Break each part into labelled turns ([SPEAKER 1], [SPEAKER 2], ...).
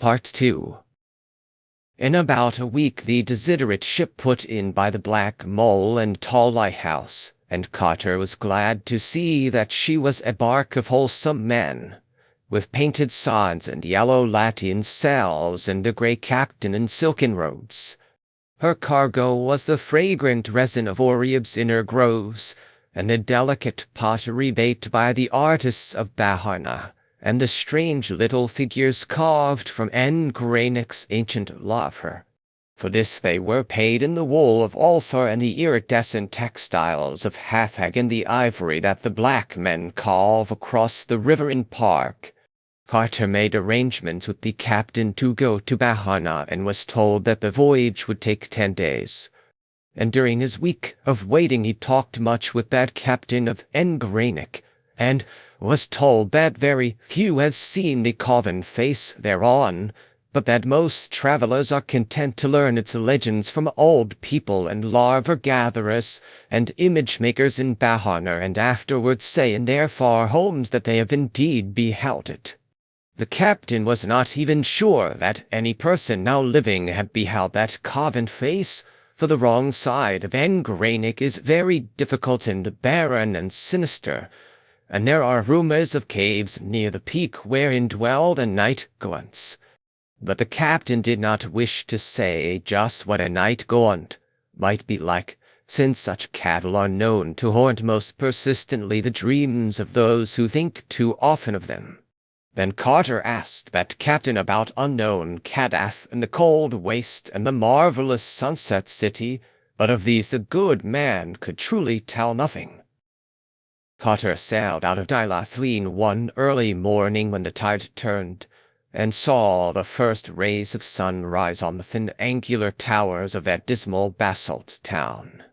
[SPEAKER 1] Part 2. In about a week the desiderate ship put in by the Black Mole and Tall Lighthouse, and Carter was glad to see that she was a bark of wholesome men, with painted sides and yellow lateen sails and a grey captain in silken robes. Her cargo was the fragrant resin of Oreeb's inner groves, and the delicate pottery baked by the artists of Baharna, and the strange little figures carved from Ngranek's ancient lava. For this they were paid in the wool of Ulthar and the iridescent textiles of Hathag and the ivory that the black men carve across the river in Park. Carter made arrangements with the captain to go to Baharna and was told that the voyage would take 10 days. And during his week of waiting he talked much with that captain of Ngranek, and was told that very few had seen the carven face thereon, but that most travelers are content to learn its legends from old people and larva-gatherers and image-makers in Baharna, and afterwards say in their far homes that they have indeed beheld it. The captain was not even sure that any person now living had beheld that carven face, for the wrong side of Ngranek is very difficult and barren and sinister, and there are rumors of caves near the peak wherein dwell the night-gaunt. But the captain did not wish to say just what a night-gaunt might be like, since such cattle are known to haunt most persistently the dreams of those who think too often of them. Then Carter asked that captain about unknown Kadath and the cold waste and the marvelous sunset city, but of these the good man could truly tell nothing. Carter sailed out of Dilathween one early morning when the tide turned, and saw the first rays of sun rise on the thin angular towers of that dismal basalt town.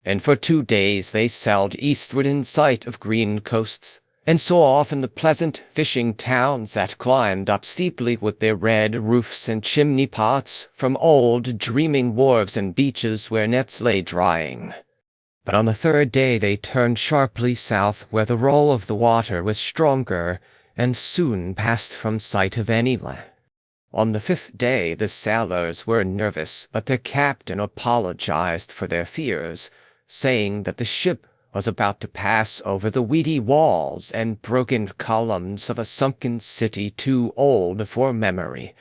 [SPEAKER 1] And for 2 days they sailed eastward in sight of green coasts, and saw often the pleasant fishing towns that climbed up steeply with their red roofs and chimney pots from old dreaming wharves and beaches where nets lay drying. But on the 3rd day they turned sharply south where the roll of the water was stronger, and soon passed from sight of any land. On the 5th day the sailors were nervous, but their captain apologized for their fears, saying that the ship was about to pass over the weedy walls and broken columns of a sunken city too old for memory,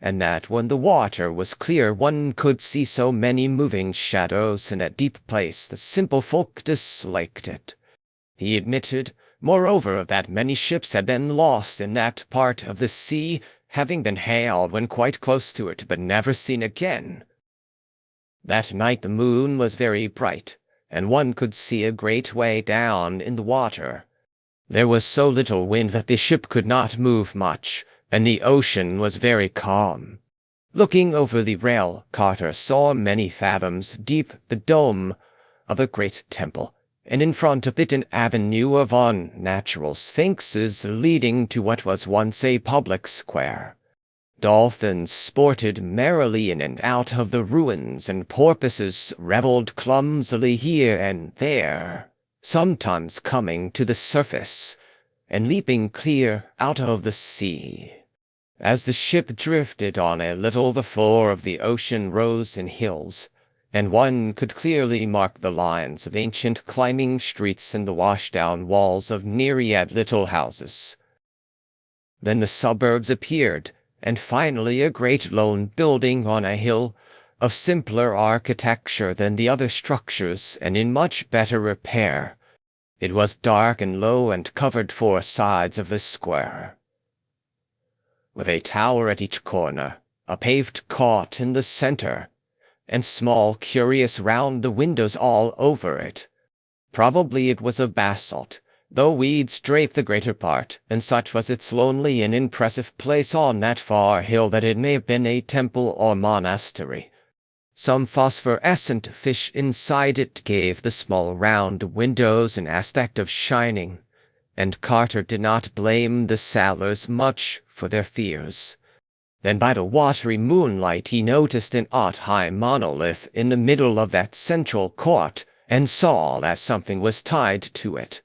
[SPEAKER 1] and that when the water was clear one could see so many moving shadows in that deep place the simple folk disliked it. He admitted, moreover, that many ships had been lost in that part of the sea, having been hailed when quite close to it, but never seen again. That night the moon was very bright, and one could see a great way down in the water. There was so little wind that the ship could not move much, and the ocean was very calm. Looking over the rail, Carter saw many fathoms deep the dome of a great temple, and in front of it an avenue of unnatural sphinxes leading to what was once a public square. Dolphins sported merrily in and out of the ruins, and porpoises revelled clumsily here and there, sometimes coming to the surface and leaping clear out of the sea. As the ship drifted on a little, the floor of the ocean rose in hills, and one could clearly mark the lines of ancient climbing streets and the washed-down walls of myriad little houses. Then the suburbs appeared, and finally a great lone building on a hill, of simpler architecture than the other structures and in much better repair. It was dark and low and covered 4 sides of the square, with a tower at each corner, a paved court in the center, and small curious round the windows all over it. Probably it was of basalt, though weeds draped the greater part, and such was its lonely and impressive place on that far hill that it may have been a temple or monastery. Some phosphorescent fish inside it gave the small round windows an aspect of shining, and Carter did not blame the sailors much for their fears. Then by the watery moonlight he noticed an odd high monolith in the middle of that central court, and saw that something was tied to it.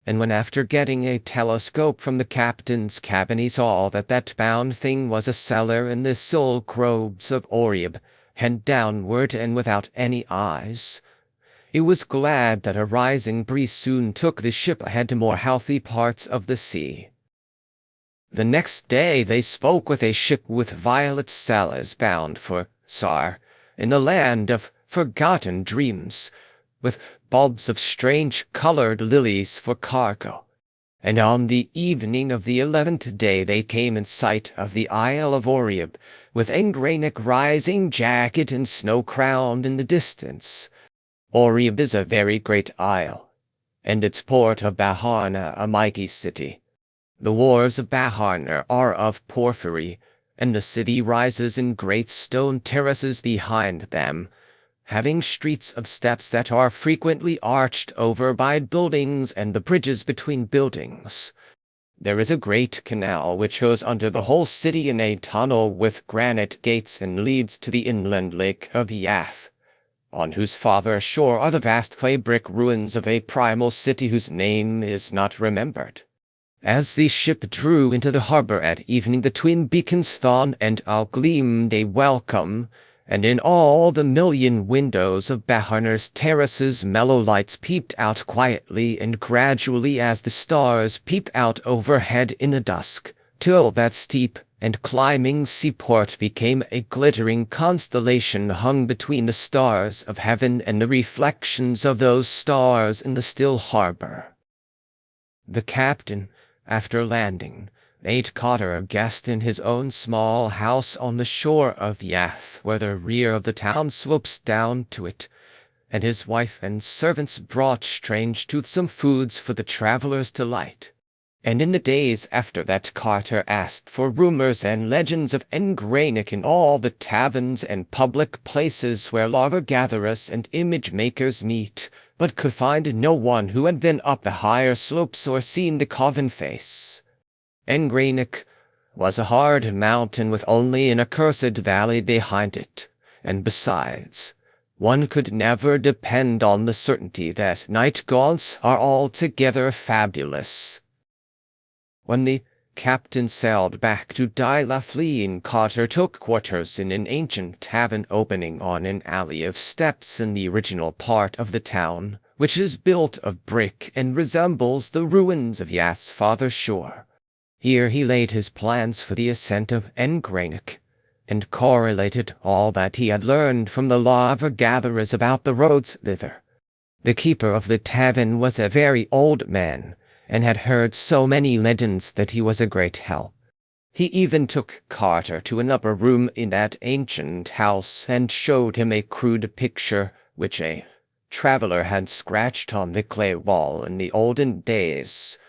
[SPEAKER 1] And when after getting a telescope from the captain's cabin he saw that bound thing was a cellar in the soul groves of Oriab, head downward and without any eyes, he was glad that a rising breeze soon took the ship ahead to more healthy parts of the sea. The next day they spoke with a ship with violet sails bound for Sar, in the land of forgotten dreams, with bulbs of strange-colored lilies for cargo. And on the evening of the 11th day they came in sight of the Isle of Oriab, with Engrainik rising jagged and snow-crowned in the distance. Oriab is a very great isle, and its port of Baharna a mighty city. The wharves of Baharna are of porphyry, and the city rises in great stone terraces behind them, having streets of steps that are frequently arched over by buildings and the bridges between buildings. There is a great canal which goes under the whole city in a tunnel with granite gates and leads to the inland lake of Yath, on whose farther shore are the vast clay-brick ruins of a primal city whose name is not remembered. As the ship drew into the harbor at evening, the twin beacons Thon and Al gleamed a welcome, and in all the million windows of Baharna's terraces mellow lights peeped out quietly and gradually as the stars peeped out overhead in the dusk, till that steep and climbing seaport became a glittering constellation hung between the stars of heaven and the reflections of those stars in the still harbor. The captain, after landing, made Carter a guest in his own small house on the shore of Yath, where the rear of the town slopes down to it, and his wife and servants brought strange toothsome foods for the travelers to light. And in the days after that Carter asked for rumors and legends of Engrainik in all the taverns and public places where larva-gatherers and image-makers meet, but could find no one who had been up the higher slopes or seen the carven face. Engrainik was a hard mountain with only an accursed valley behind it, and besides, one could never depend on the certainty that night gaunts are altogether fabulous. When the captain sailed back to Dilaflean, Carter took quarters in an ancient tavern opening on an alley of steps in the original part of the town, which is built of brick and resembles the ruins of Yath's farther shore. Here he laid his plans for the ascent of Engrainik, and correlated all that he had learned from the larva-gatherers about the roads thither. The keeper of the tavern was a very old man, and had heard so many legends that he was a great help. He even took Carter to an upper room in that ancient house and showed him a crude picture which a traveler had scratched on the clay wall in the olden days,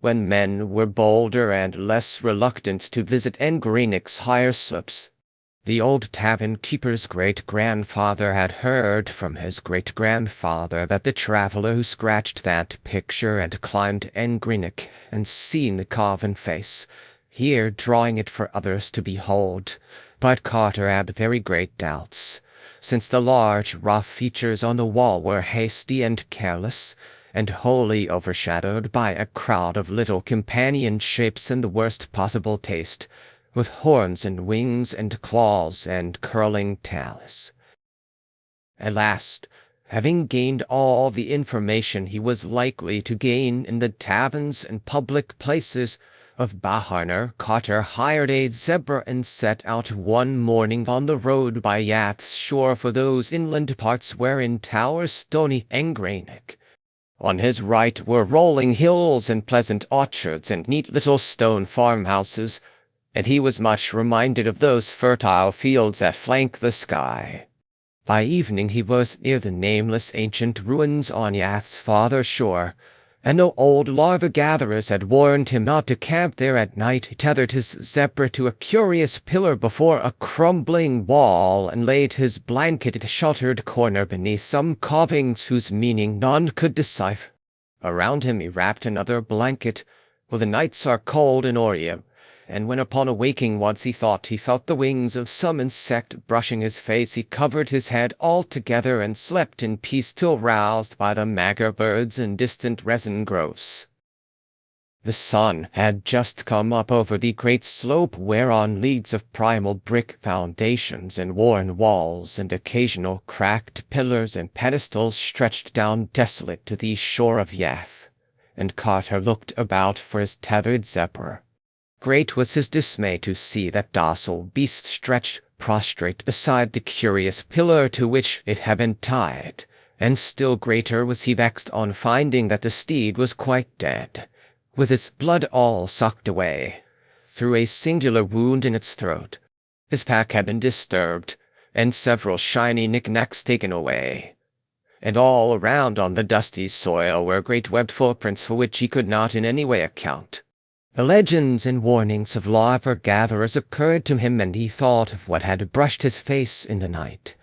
[SPEAKER 1] when men were bolder and less reluctant to visit Engrainik's higher slopes. The old tavern keeper's great-grandfather had heard from his great-grandfather that the traveler who scratched that picture had climbed Engrainik and seen the carven face, here drawing it for others to behold. But Carter had very great doubts, since the large, rough features on the wall were hasty and careless, and wholly overshadowed by a crowd of little companion shapes in the worst possible taste, with horns and wings and claws and curling tails. At last, having gained all the information he was likely to gain in the taverns and public places of Baharna, Carter hired a zebra and set out one morning on the road by Yath's shore for those inland parts wherein towers stony Engrainik. On his right were rolling hills and pleasant orchards and neat little stone farmhouses, and he was much reminded of those fertile fields that flank the sky. By evening he was near the nameless ancient ruins on Yath's farther shore, and though old larva-gatherers had warned him not to camp there at night, he tethered his zebra to a curious pillar before a crumbling wall and laid his blanketed sheltered corner beneath some carvings whose meaning none could decipher. Around him he wrapped another blanket, for the nights are cold in Oriab, and when upon awaking once he thought he felt the wings of some insect brushing his face, he covered his head altogether and slept in peace till roused by the mager birds and distant resin groves. The sun had just come up over the great slope whereon leagues of primal brick foundations and worn walls and occasional cracked pillars and pedestals stretched down desolate to the shore of Yath, and Carter looked about for his tethered zephyr. Great was his dismay to see that docile beast stretched prostrate beside the curious pillar to which it had been tied, and still greater was he vexed on finding that the steed was quite dead, with its blood all sucked away, through a singular wound in its throat. His pack had been disturbed, and several shiny knickknacks taken away, and all around on the dusty soil were great webbed footprints for which he could not in any way account. The legends and warnings of lava-gatherers occurred to him, and he thought of what had brushed his face in the night.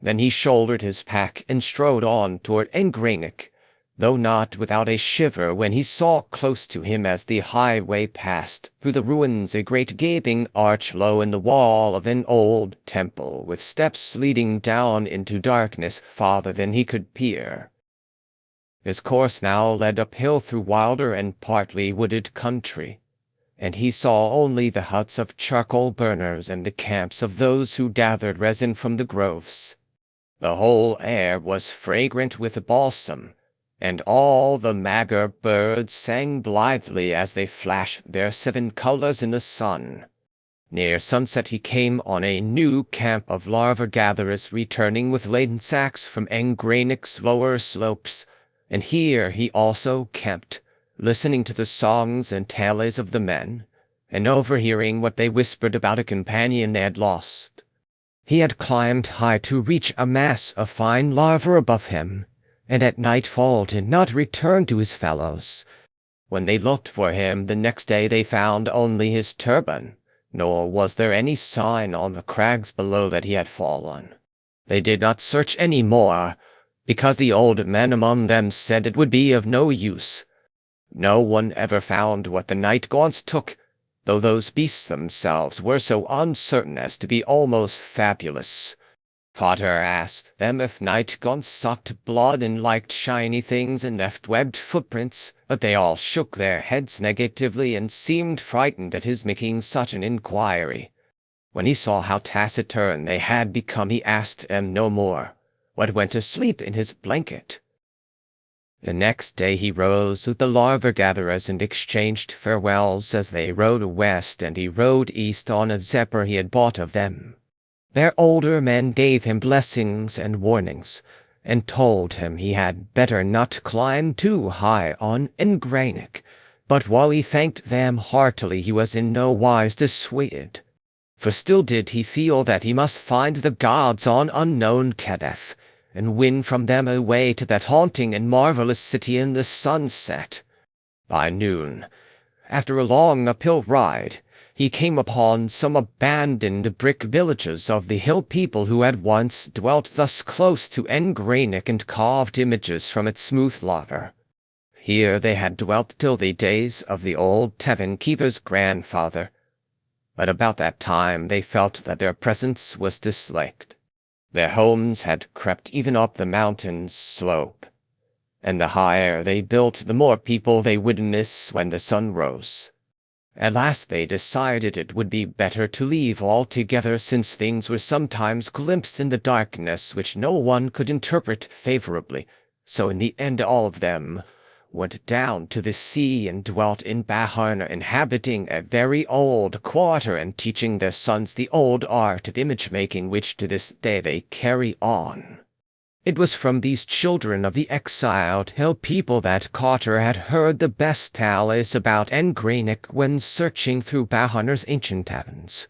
[SPEAKER 1] Then he shouldered his pack and strode on toward Engranic, though not without a shiver when he saw close to him as the highway passed through the ruins a great gaping arch low in the wall of an old temple, with steps leading down into darkness farther than he could peer. His course now led uphill through wilder and partly wooded country, and he saw only the huts of charcoal burners and the camps of those who gathered resin from the groves. The whole air was fragrant with balsam, and all the mager birds sang blithely as they flashed their 7 colors in the sun. Near sunset he came on a new camp of larva-gatherers returning with laden sacks from Engranic's lower slopes, and here he also camped, listening to the songs and tales of the men, and overhearing what they whispered about a companion they had lost. He had climbed high to reach a mass of fine larvae above him, and at nightfall did not return to his fellows. When they looked for him the next day they found only his turban, nor was there any sign on the crags below that he had fallen. They did not search any more, because the old men among them said it would be of no use. No one ever found what the night gaunts took, though those beasts themselves were so uncertain as to be almost fabulous. Carter asked them if night gaunts sucked blood and liked shiny things and left webbed footprints, but they all shook their heads negatively and seemed frightened at his making such an inquiry. When he saw how taciturn they had become, he asked them no more, but went to sleep in his blanket. The next day he rose with the larva-gatherers and exchanged farewells as they rode west, and he rode east on a zephyr he had bought of them. Their older men gave him blessings and warnings, and told him he had better not climb too high on Engranic, but while he thanked them heartily he was in no wise dissuaded, for still did he feel that he must find the gods on unknown Kadath, and win from them a way to that haunting and marvelous city in the sunset. By noon, after a long uphill ride, he came upon some abandoned brick villages of the hill people who had once dwelt thus close to Engranic and carved images from its smooth lava. Here they had dwelt till the days of the old tavern keeper's grandfather, but about that time they felt that their presence was disliked. Their homes had crept even up the mountain's slope, and the higher they built the more people they would miss when the sun rose. At last they decided it would be better to leave altogether, since things were sometimes glimpsed in the darkness which no one could interpret favorably. So in the end all of them went down to the sea and dwelt in Baharna, inhabiting a very old quarter and teaching their sons the old art of image-making which to this day they carry on. It was from these children of the exiled hill people that Carter had heard the best tales about Engranic when searching through Baharna's ancient taverns.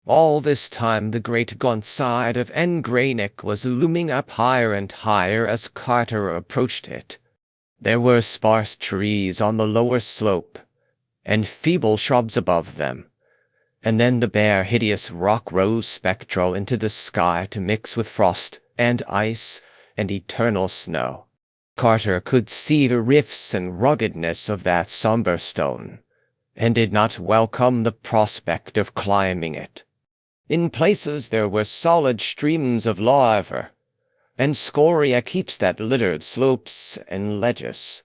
[SPEAKER 1] All this time the great gaunt side of Engranic was looming up higher and higher as Carter approached it. There were sparse trees on the lower slope, and feeble shrubs above them, and then the bare hideous rock rose spectral into the sky to mix with frost and ice and eternal snow. Carter could see the rifts and ruggedness of that somber stone, and did not welcome the prospect of climbing it. In places there were solid streams of lava, and scoria heaps that littered slopes and ledges.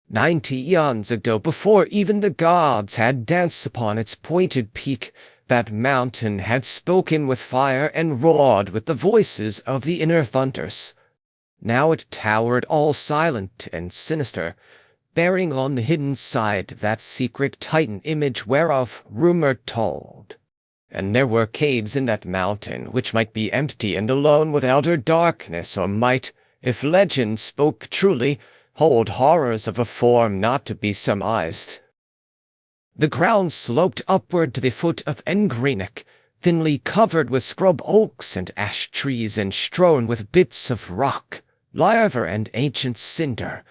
[SPEAKER 1] 90 eons ago, before even the gods had danced upon its pointed peak, that mountain had spoken with fire and roared with the voices of the inner thunders. Now it towered all silent and sinister, bearing on the hidden side that secret Titan image whereof rumor told. And there were caves in that mountain which might be empty and alone with elder darkness, or might, if legend spoke truly, hold horrors of a form not to be surmised. The ground sloped upward to the foot of Engrenik, thinly covered with scrub oaks and ash trees and strewn with bits of rock, lava and ancient cinder.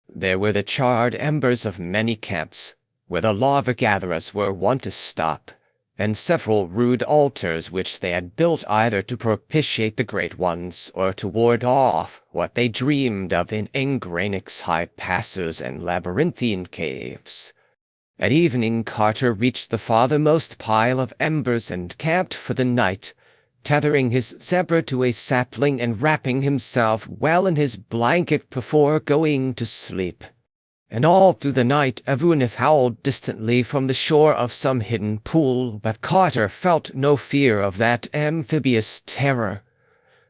[SPEAKER 1] There were the charred embers of many camps, where the lava gatherers were wont to stop, and several rude altars which they had built either to propitiate the Great Ones or to ward off what they dreamed of in Engrenik's high passes and labyrinthine caves. At evening Carter reached the farthermost pile of embers and camped for the night, tethering his zebra to a sapling and wrapping himself well in his blanket before going to sleep. And all through the night Avunith howled distantly from the shore of some hidden pool, but Carter felt no fear of that amphibious terror,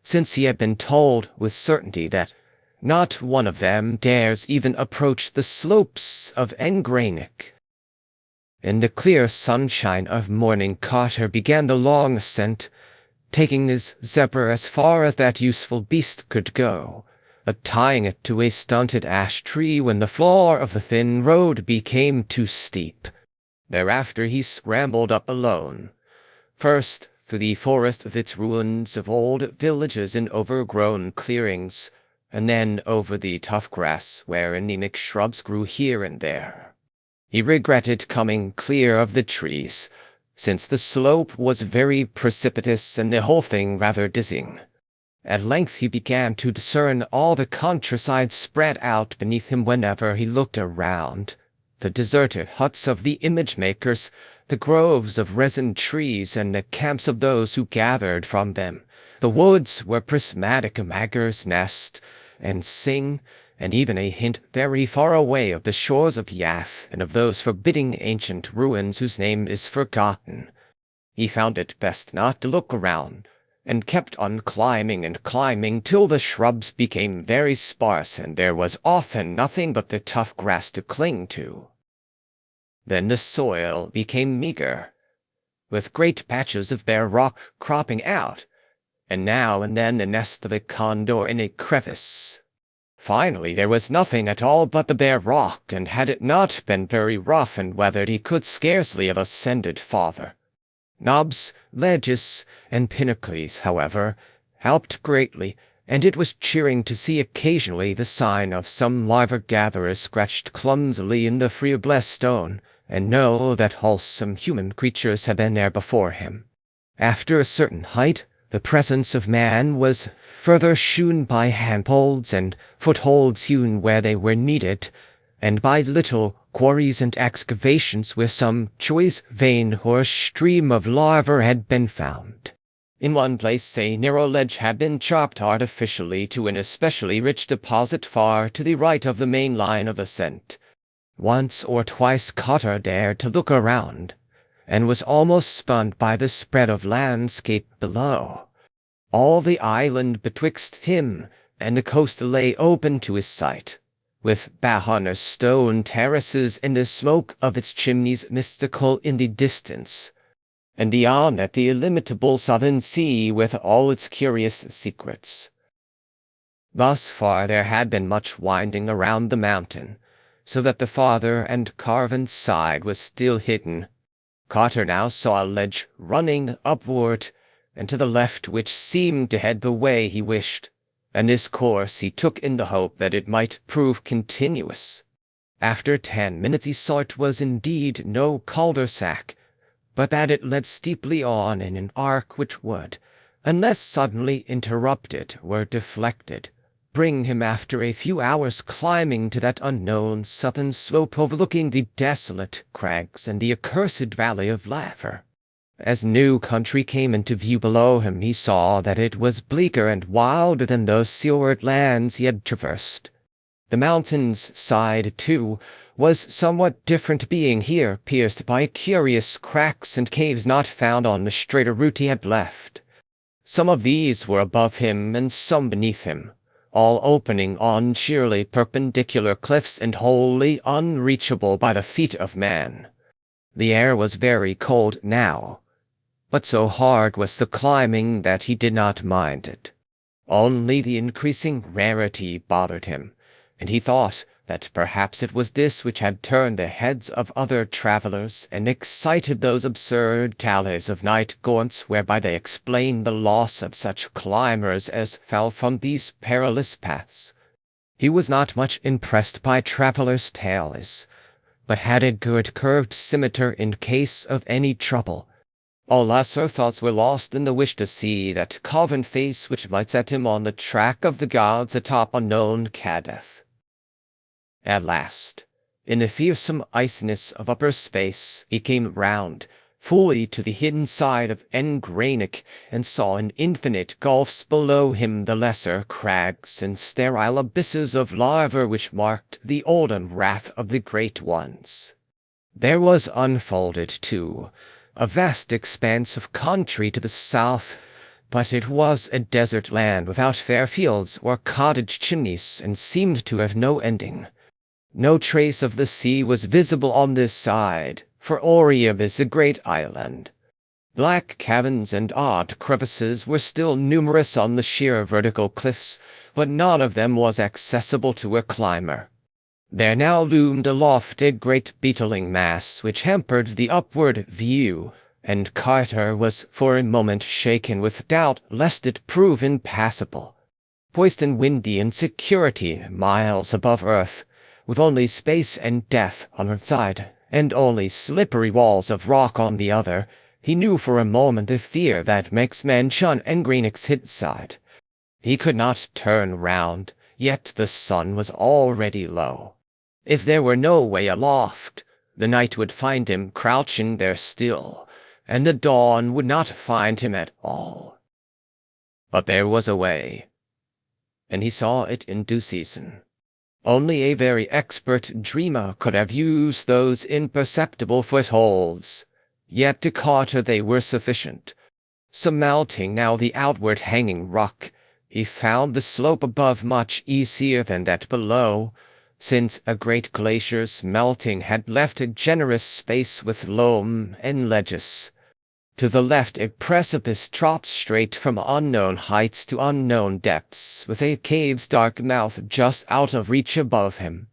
[SPEAKER 1] since he had been told with certainty that not one of them dares even approach the slopes of Engrenik. In the clear sunshine of morning Carter began the long ascent, taking his zebra as far as that useful beast could go, but tying it to a stunted ash tree when the floor of the thin road became too steep. Thereafter he scrambled up alone, first through the forest with its ruins of old villages and overgrown clearings, and then over the tough grass where anemic shrubs grew here and there. He regretted coming clear of the trees, since the slope was very precipitous and the whole thing rather dizzying. At length he began to discern all the countryside spread out beneath him whenever he looked around. The deserted huts of the image-makers, the groves of resin trees, and the camps of those who gathered from them, the woods where prismatic Magger's nest and sing, and even a hint very far away of the shores of Yath and of those forbidding ancient ruins whose name is forgotten. He found it best not to look around, and kept on climbing and climbing till the shrubs became very sparse and there was often nothing but the tough grass to cling to. Then the soil became meager, with great patches of bare rock cropping out, and now and then the nest of a condor in a crevice. Finally there was nothing at all but the bare rock, and had it not been very rough and weathered he could scarcely have ascended farther. Knobs, ledges, and pinnacles, however, helped greatly, and it was cheering to see occasionally the sign of some lava-gatherer scratched clumsily in the free-blessed stone, and know that wholesome human creatures had been there before him. After a certain height, the presence of man was further shewn by handholds and footholds hewn where they were needed, and by little quarries and excavations where some choice vein or stream of lava had been found. In one place a narrow ledge had been chopped artificially to an especially rich deposit far to the right of the main line of ascent. Once or twice Carter dared to look around, and was almost stunned by the spread of landscape below. All the island betwixt him and the coast lay open to his sight, with Bahana's stone terraces and the smoke of its chimneys mystical in the distance, and beyond that the illimitable southern sea with all its curious secrets. Thus far there had been much winding around the mountain, so that the farther and carven side was still hidden. Carter now saw a ledge running upward, and to the left which seemed to head the way he wished, and this course he took in the hope that it might prove continuous. After 10 minutes he saw it was indeed no cul-de-sac, but that it led steeply on in an arc which would, unless suddenly interrupted or deflected, bring him after a few hours climbing to that unknown southern slope overlooking the desolate crags and the accursed valley of Lava. As new country came into view below him, he saw that it was bleaker and wilder than those seaward lands he had traversed. The mountain's side, too, was somewhat different, being here pierced by curious cracks and caves not found on the straighter route he had left. Some of these were above him and some beneath him, all opening on sheerly perpendicular cliffs and wholly unreachable by the feet of man. The air was very cold now, but so hard was the climbing that he did not mind it. Only the increasing rarity bothered him, and he thought that perhaps it was this which had turned the heads of other travelers and excited those absurd tallies of night gaunts whereby they explained the loss of such climbers as fell from these perilous paths. He was not much impressed by travelers' tales, but had a good curved scimitar in case of any trouble. All lesser thoughts were lost in the wish to see that carven face which might set him on the track of the gods atop unknown Kadath. At last, in the fearsome iciness of upper space, he came round fully to the hidden side of Engranic, and saw in infinite gulfs below him the lesser crags and sterile abysses of lava which marked the olden wrath of the great ones. There was unfolded, too, a vast expanse of country to the south, but it was a desert land without fair fields or cottage chimneys, and seemed to have no ending. No trace of the sea was visible on this side, for Oriab is a great island. Black caverns and odd crevices were still numerous on the sheer vertical cliffs, but none of them was accessible to a climber. There now loomed aloft a great beetling mass which hampered the upward view, and Carter was for a moment shaken with doubt lest it prove impassable. Poised and windy insecurity miles above earth, with only space and death on one side, and only slippery walls of rock on the other, he knew for a moment the fear that makes men shun Engranic's hidden side. He could not turn round, yet the sun was already low. If there were no way aloft, the night would find him crouching there still, and the dawn would not find him at all. But there was a way, and he saw it in due season. Only a very expert dreamer could have used those imperceptible footholds, yet to Carter they were sufficient. Surmounting now the outward hanging rock, he found the slope above much easier than that below, since a great glacier's melting had left a generous space with loam and ledges. To the left a precipice dropped straight from unknown heights to unknown depths, with a cave's dark mouth just out of reach above him.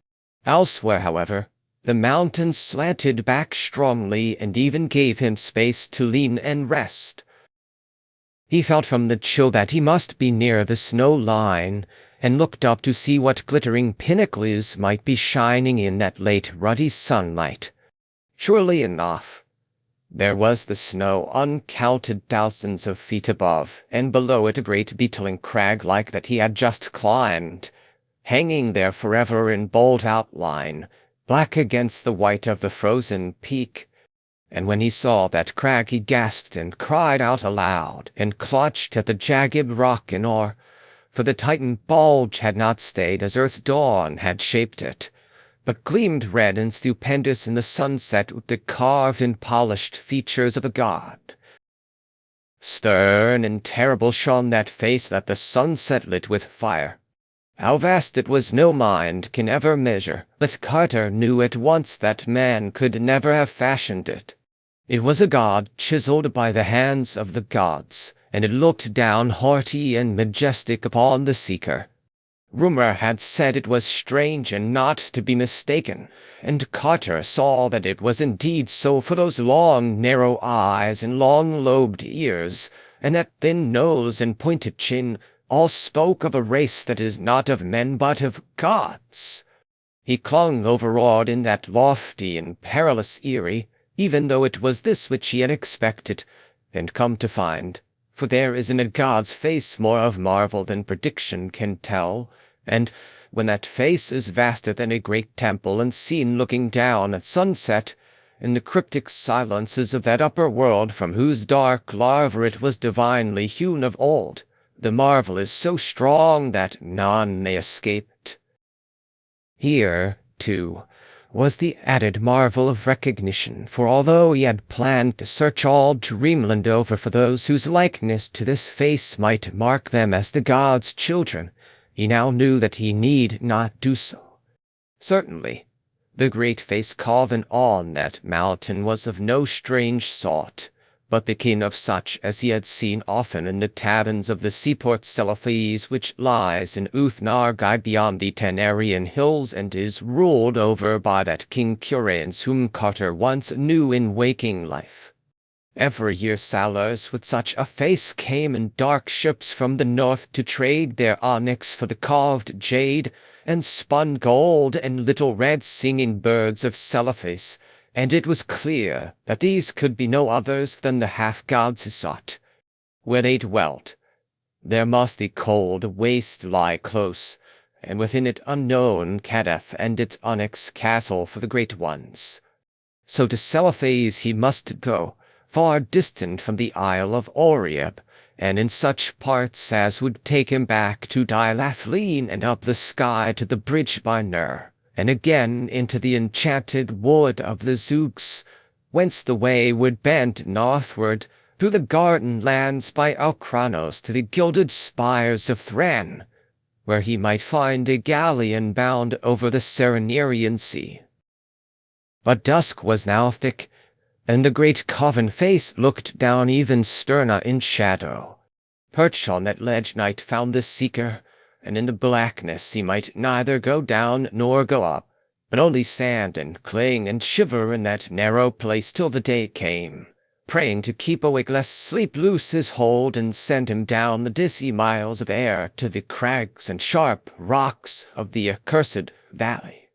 [SPEAKER 1] Elsewhere, however, the mountains slanted back strongly and even gave him space to lean and rest. He felt from the chill that he must be near the snow line, and looked up to see what glittering pinnacles might be shining in that late ruddy sunlight. Surely enough, there was the snow uncounted thousands of feet above, and below it a great beetling crag like that he had just climbed, hanging there forever in bold outline, black against the white of the frozen peak. And when he saw that crag he gasped and cried out aloud, and clutched at the jagged rock in awe, for the Titan bulge had not stayed as Earth's dawn had shaped it, but gleamed red and stupendous in the sunset with the carved and polished features of a god. Stern and terrible shone that face that the sunset lit with fire. How vast it was no mind can ever measure, but Carter knew at once that man could never have fashioned it. It was a god chiseled by the hands of the gods, and it looked down haughty and majestic upon the seeker. Rumor had said it was strange and not to be mistaken, and Carter saw that it was indeed so, for those long, narrow eyes and long-lobed ears, and that thin nose and pointed chin, all spoke of a race that is not of men but of gods. He clung overawed in that lofty and perilous eyrie, even though it was this which he had expected, and come to find, for there is in a god's face more of marvel than prediction can tell, And when that face is vaster than a great temple and seen looking down at sunset, in the cryptic silences of that upper world from whose dark lava it was divinely hewn of old, the marvel is so strong that none may escape it. Here, too, was the added marvel of recognition, for although he had planned to search all Dreamland over for those whose likeness to this face might mark them as the gods' children, he now knew that he need not do so. Certainly, the great face carven on that mountain was of no strange sort, but the kin of such as he had seen often in the taverns of the seaport Celephes, which lies in Uth-Nargai beyond the Tanarian hills and is ruled over by that King Curanes whom Carter once knew in waking life. Every year sailors with such a face came in dark ships from the north to trade their onyx for the carved jade and spun gold and little red singing birds of Celephes, and it was clear that these could be no others than the half-gods he sought. Where they dwelt, there must the cold waste lie close, and within it unknown Kadath and its onyx castle for the great ones. So to Celephes he must go, far distant from the Isle of Orieb, and in such parts as would take him back to Dilathleen and up the sky to the bridge by Ner, and again into the enchanted wood of the Zooks, whence the way would bend northward through the garden lands by Alkranos to the gilded spires of Thran, where he might find a galleon bound over the Serenerian Sea. But dusk was now thick, and the great carven face looked down even sterner in shadow. Perched on that ledge night found the seeker, and in the blackness he might neither go down nor go up, but only stand and cling and shiver in that narrow place till the day came, praying to keep awake lest sleep loose his hold and send him down the dizzy miles of air to the crags and sharp rocks of the accursed valley.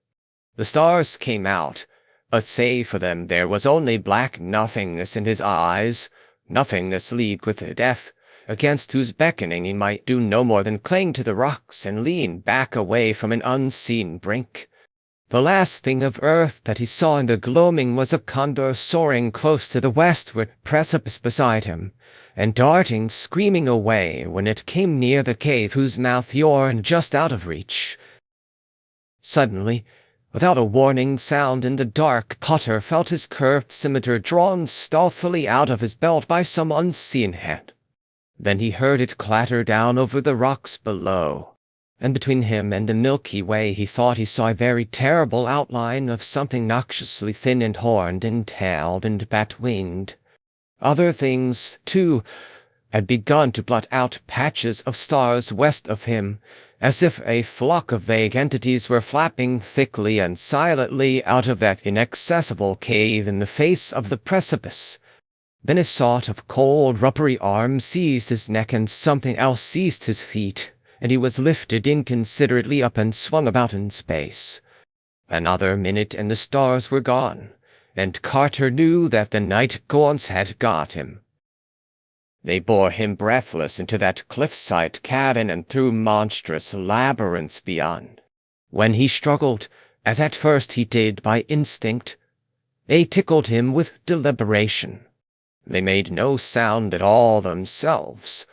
[SPEAKER 1] The stars came out, but save for them there was only black nothingness in his eyes, nothingness leagued with death, against whose beckoning he might do no more than cling to the rocks and lean back away from an unseen brink. The last thing of earth that he saw in the gloaming was a condor soaring close to the westward precipice beside him, and darting screaming away when it came near the cave whose mouth yawned just out of reach. Suddenly, without a warning sound in the dark, Carter felt his curved scimitar drawn stealthily out of his belt by some unseen hand. Then he heard it clatter down over the rocks below, and between him and the Milky Way he thought he saw a very terrible outline of something noxiously thin and horned and tailed and bat-winged. Other things, too, had begun to blot out patches of stars west of him, as if a flock of vague entities were flapping thickly and silently out of that inaccessible cave in the face of the precipice. Then a sort of cold, rubbery arm seized his neck and something else seized his feet, and he was lifted inconsiderately up and swung about in space. Another minute and the stars were gone, and Carter knew that the night gaunts had got him. They bore him breathless into that cliff-side cabin and through monstrous labyrinths beyond. When he struggled, as at first he did by instinct, they tickled him with deliberation. They made no sound at all themselves,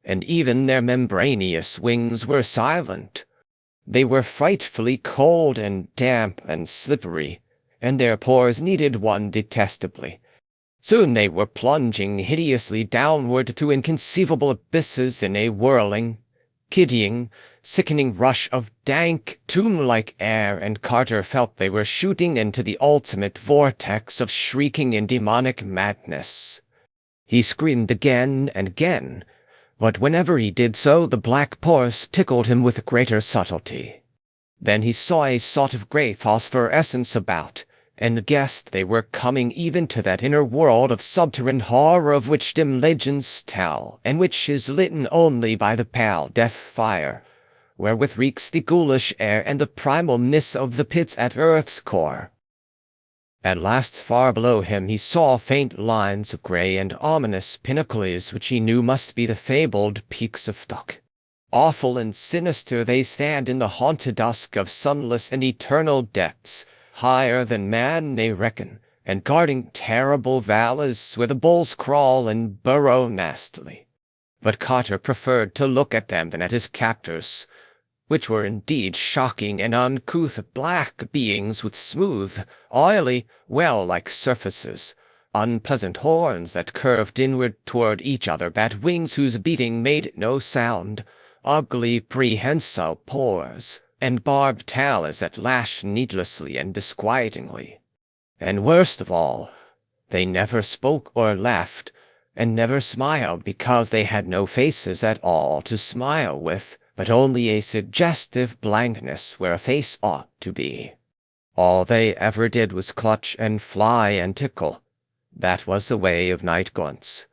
[SPEAKER 1] and even their membranous wings were silent. They were frightfully cold and damp and slippery, and their pores needed one detestably. Soon they were plunging hideously downward to inconceivable abysses in a whirling, kiddying, sickening rush of dank, tomb-like air, and Carter felt they were shooting into the ultimate vortex of shrieking and demonic madness. He screamed again and again, but whenever he did so the black pores tickled him with greater subtlety. Then he saw a sort of grey phosphorescence about, and guessed they were coming even to that inner world of subterranean horror of which dim legends tell, and which is lit only by the pale death fire, wherewith reeks the ghoulish air and the primal mists of the pits at earth's core. At last, far below him, he saw faint lines of grey and ominous pinnacles which he knew must be the fabled peaks of Thuk. Awful and sinister they stand in the haunted dusk of sunless and eternal depths, higher than man may reckon, and guarding terrible valleys where the bulls crawl and burrow nastily. But Carter preferred to look at them than at his captors, which were indeed shocking and uncouth black beings with smooth, oily, well-like surfaces, unpleasant horns that curved inward toward each other, bat wings whose beating made no sound, ugly prehensile paws, and barbed talons that lashed needlessly and disquietingly. And worst of all, they never spoke or laughed, and never smiled because they had no faces at all to smile with, but only a suggestive blankness where a face ought to be. All they ever did was clutch and fly and tickle. That was the way of night gaunts.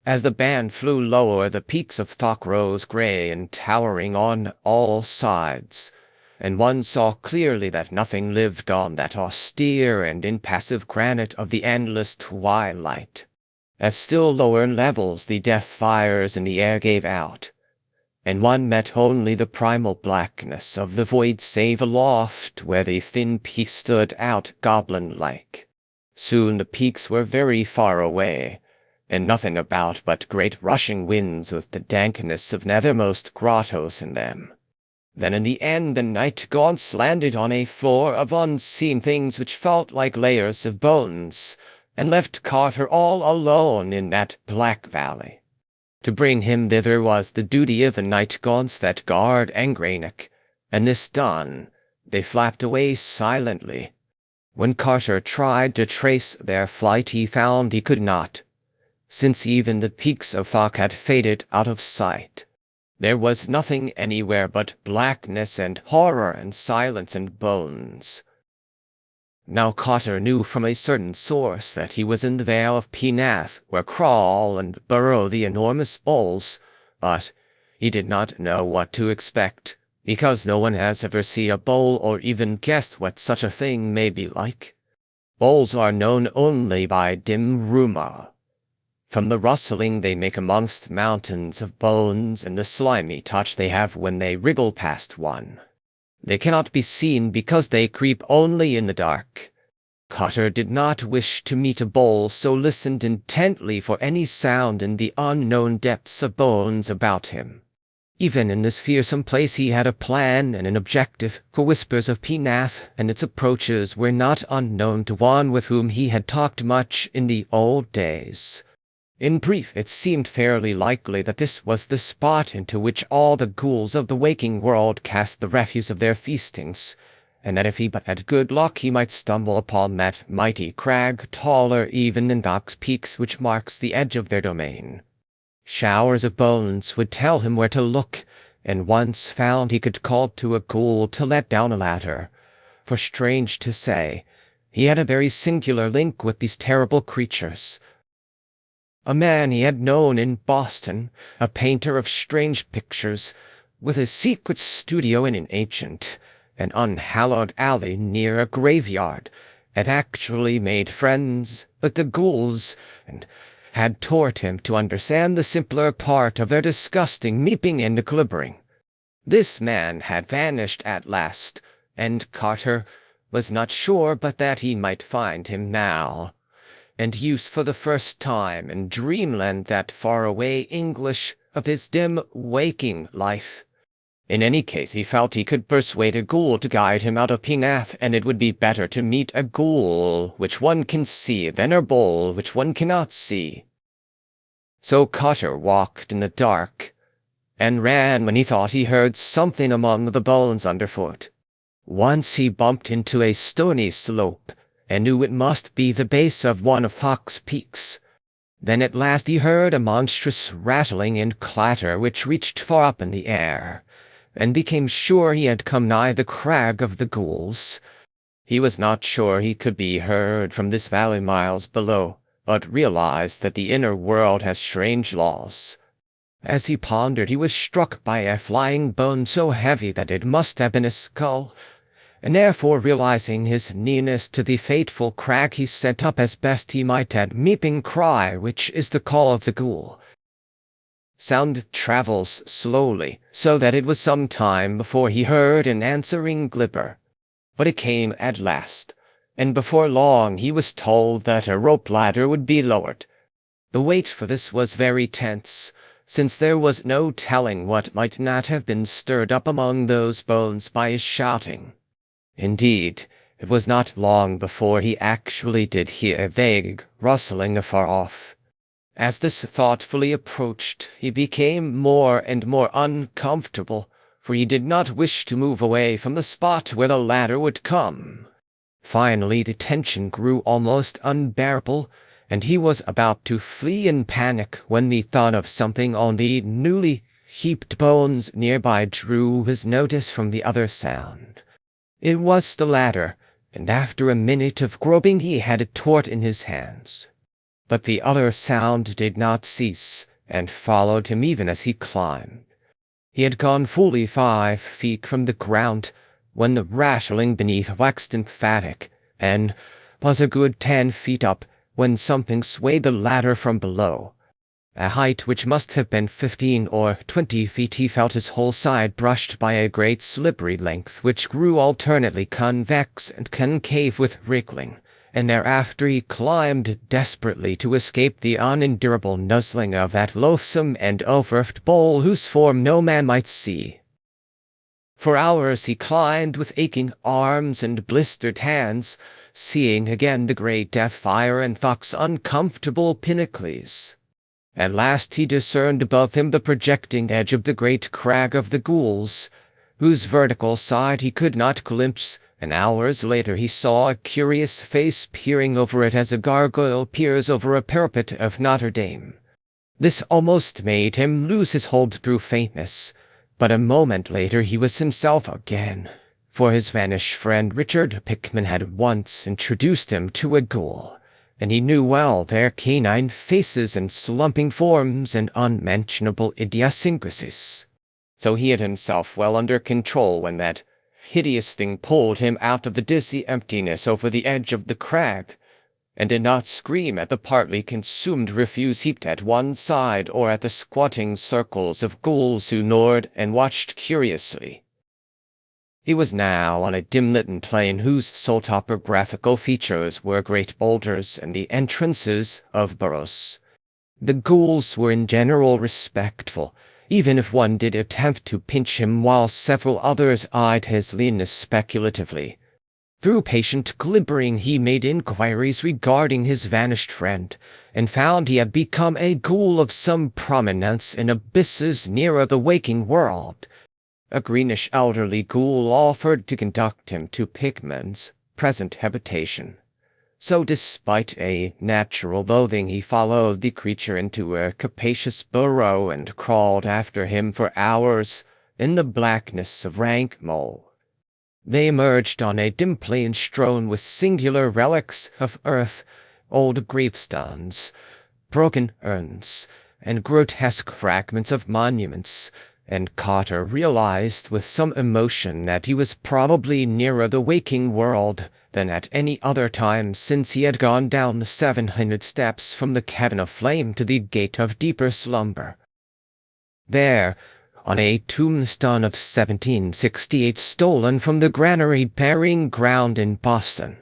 [SPEAKER 1] As the band flew lower, the peaks of Thok rose gray and towering on all sides, and one saw clearly that nothing lived on that austere and impassive granite of the endless twilight. At still lower levels the death fires in the air gave out, and one met only the primal blackness of the void save aloft where the thin peaks stood out goblin-like. Soon the peaks were very far away, and nothing about but great rushing winds with the dankness of nethermost grottos in them. Then in the end the night gaunts landed on a floor of unseen things which felt like layers of bones, and left Carter all alone in that black valley. To bring him thither was the duty of the night gaunts that guard Angranach, and this done, they flapped away silently. When Carter tried to trace their flight, he found he could not, since even the peaks of Thok had faded out of sight. There was nothing anywhere but blackness and horror and silence and bones. Now Carter knew from a certain source that he was in the Vale of Penath, where crawl and burrow the enormous bulls, but he did not know what to expect, because no one has ever seen a bull or even guessed what such a thing may be like. Bulls are known only by dim rumor, from the rustling they make amongst mountains of bones and the slimy touch they have when they wriggle past one. They cannot be seen because they creep only in the dark. Carter did not wish to meet a bull, so listened intently for any sound in the unknown depths of bones about him. Even in this fearsome place he had a plan and an objective, for whispers of Penath and its approaches were not unknown to one with whom he had talked much in the old days. In brief, it seemed fairly likely that this was the spot into which all the ghouls of the waking world cast the refuse of their feastings, and that if he but had good luck he might stumble upon that mighty crag, taller even than Doc's Peaks, which marks the edge of their domain. Showers of bones would tell him where to look, and once found he could call to a ghoul to let down a ladder, for strange to say, he had a very singular link with these terrible creatures. A man he had known in Boston, a painter of strange pictures, with a secret studio in an ancient and unhallowed alley near a graveyard, had actually made friends with the ghouls, and had taught him to understand the simpler part of their disgusting meeping and glibbering. This man had vanished at last, and Carter was not sure but that he might find him now, and use for the first time in Dreamland that faraway English of his dim waking life. In any case, he felt he could persuade a ghoul to guide him out of Penath, and it would be better to meet a ghoul which one can see than a bull which one cannot see. So Carter walked in the dark, and ran when he thought he heard something among the bones underfoot. Once he bumped into a stony slope, and knew it must be the base of one of Thok's peaks. Then at last he heard a monstrous rattling and clatter which reached far up in the air, and became sure he had come nigh the crag of the ghouls. He was not sure he could be heard from this valley miles below, but realized that the inner world has strange laws. As he pondered, he was struck by a flying bone so heavy that it must have been a skull, and therefore realizing his nearness to the fateful crag, he sent up as best he might that meeping cry which is the call of the ghoul. Sound travels slowly, so that it was some time before he heard an answering glimmer. But it came at last, and before long he was told that a rope ladder would be lowered. The wait for this was very tense, since there was no telling what might not have been stirred up among those bones by his shouting. Indeed, it was not long before he actually did hear a vague rustling afar off. As this thoughtfully approached, he became more and more uncomfortable, for he did not wish to move away from the spot where the ladder would come. Finally, the tension grew almost unbearable, and he was about to flee in panic when the thought of something on the newly heaped bones nearby drew his notice from the other sound. It was the ladder, and after a minute of groping he had it taut in his hands. But the other sound did not cease, and followed him even as he climbed. He had gone fully 5 feet from the ground, when the rattling beneath waxed emphatic, and was a good 10 feet up, when something swayed the ladder from below. A height which must have been 15 or 20 feet, he felt his whole side brushed by a great slippery length which grew alternately convex and concave with wriggling, and thereafter he climbed desperately to escape the unendurable nuzzling of that loathsome and overstuffed bowl whose form no man might see. For hours he climbed with aching arms and blistered hands, seeing again the great death fire and Fox's uncomfortable pinnacles. At last he discerned above him the projecting edge of the great crag of the ghouls, whose vertical side he could not glimpse, and hours later he saw a curious face peering over it as a gargoyle peers over a parapet of Notre Dame. This almost made him lose his hold through faintness, but a moment later he was himself again, for his vanished friend Richard Pickman had once introduced him to a ghoul, and he knew well their canine faces and slumping forms and unmentionable idiosyncrasies. So he had himself well under control when that hideous thing pulled him out of the dizzy emptiness over the edge of the crag, and did not scream at the partly consumed refuse heaped at one side or at the squatting circles of ghouls who gnawed and watched curiously. He was now on a dim-lit plain whose sole topographical features were great boulders and the entrances of burrows. The ghouls were in general respectful, even if one did attempt to pinch him, while several others eyed his leanness speculatively. Through patient glibbering he made inquiries regarding his vanished friend, and found he had become a ghoul of some prominence in abysses nearer the waking world. A greenish elderly ghoul offered to conduct him to Pickman's present habitation. So despite a natural loathing he followed the creature into a capacious burrow and crawled after him for hours in the blackness of rank mold. They emerged on a dim plain strewn with singular relics of earth, old gravestones, broken urns, and grotesque fragments of monuments, and Carter realized with some emotion that he was probably nearer the waking world than at any other time since he had gone down the 700 steps from the cabin of flame to the gate of deeper slumber. There, on a tombstone of 1768 stolen from the granary burying ground in Boston,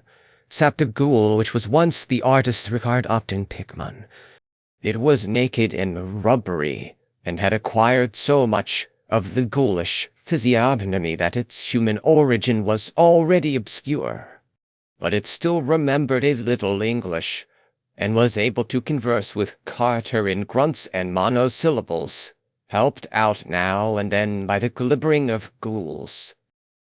[SPEAKER 1] sat the ghoul which was once the artist Richard Upton Pickman. It was naked and rubbery, and had acquired so much of the ghoulish physiognomy that its human origin was already obscure. But it still remembered a little English, and was able to converse with Carter in grunts and monosyllables, helped out now and then by the glibbering of ghouls.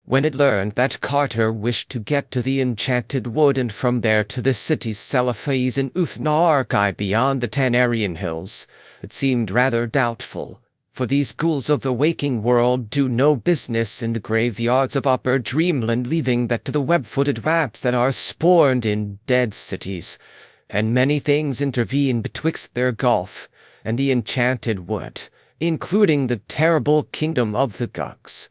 [SPEAKER 1] When it learned that Carter wished to get to the enchanted wood and from there to the city's Cephas in Uthnarkai beyond the Tanarian hills, it seemed rather doubtful, for these ghouls of the waking world do no business in the graveyards of Upper Dreamland, leaving that to the web-footed rats that are spawned in dead cities, and many things intervene betwixt their gulf and the enchanted wood, including the terrible kingdom of the Gugs.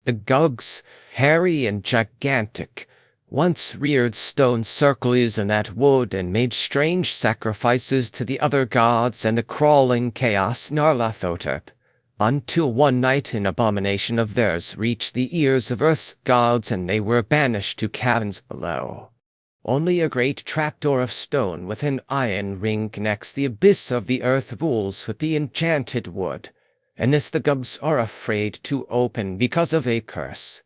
[SPEAKER 1] The Gugs, hairy and gigantic, once reared stone circles in that wood and made strange sacrifices to the other gods and the crawling chaos Narlathotep, until one night an abomination of theirs reached the ears of Earth's gods and they were banished to caverns below. Only a great trapdoor of stone with an iron ring connects the abyss of the earth rules with the enchanted wood, and this the gods are afraid to open because of a curse.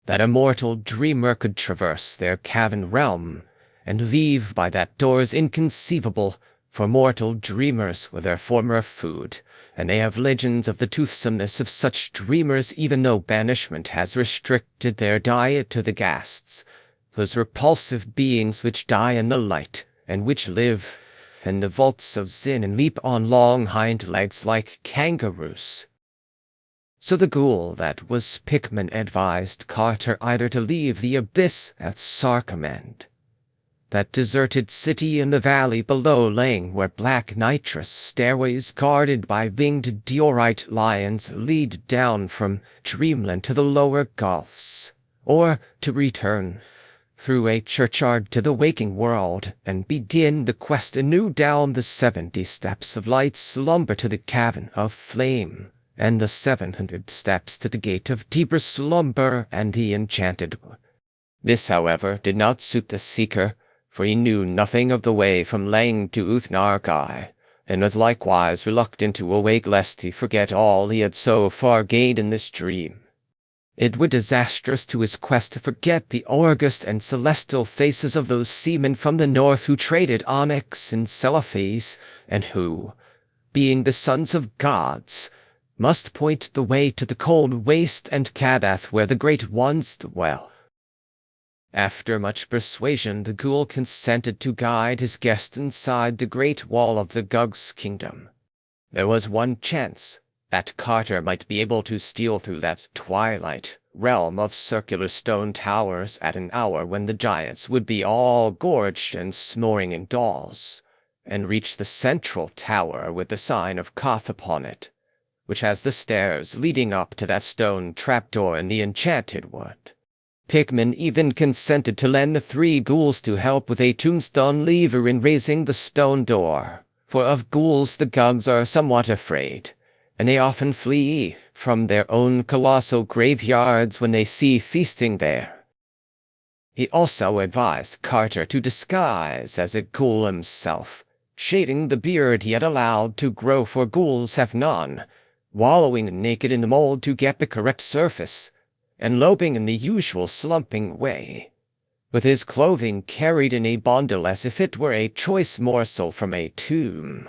[SPEAKER 1] That a mortal dreamer could traverse their cavern realm and leave by that door is inconceivable, for mortal dreamers were their former food, and they have legends of the toothsomeness of such dreamers even though banishment has restricted their diet to the ghasts, those repulsive beings which die in the light, and which live in the vaults of Zin and leap on long hind legs like kangaroos. So the ghoul that was Pickman advised Carter either to leave the abyss at Sarkament, that deserted city in the valley below Lang where black nitrous stairways guarded by winged diorite lions lead down from Dreamland to the lower gulfs, or to return through a churchyard to the waking world and begin the quest anew down the 70 steps of light slumber to the cavern of flame, and the 700 steps to the gate of deeper slumber and the enchanted wood. This, however, did not suit the seeker, for he knew nothing of the way from Lang to Uthnargai, and was likewise reluctant to awake lest he forget all he had so far gained in this dream. It were disastrous to his quest to forget the august and celestial faces of those seamen from the north who traded onyx and celophes, and who, being the sons of gods, must point the way to the cold waste and Kadath where the great ones dwell. After much persuasion, the ghoul consented to guide his guest inside the great wall of the Gug's kingdom. There was one chance that Carter might be able to steal through that twilight realm of circular stone towers at an hour when the giants would be all gorged and snoring in dolls, and reach the central tower with the sign of Koth upon it, which has the stairs leading up to that stone trapdoor in the enchanted wood. Pickman even consented to lend the 3 ghouls to help with a tombstone lever in raising the stone door, for of ghouls the Gugs are somewhat afraid, and they often flee from their own colossal graveyards when they see feasting there. He also advised Carter to disguise as a ghoul himself, shaving the beard he had allowed to grow, for ghouls have none, wallowing naked in the mold to get the correct surface, and loping in the usual slumping way, with his clothing carried in a bundle as if it were a choice morsel from a tomb.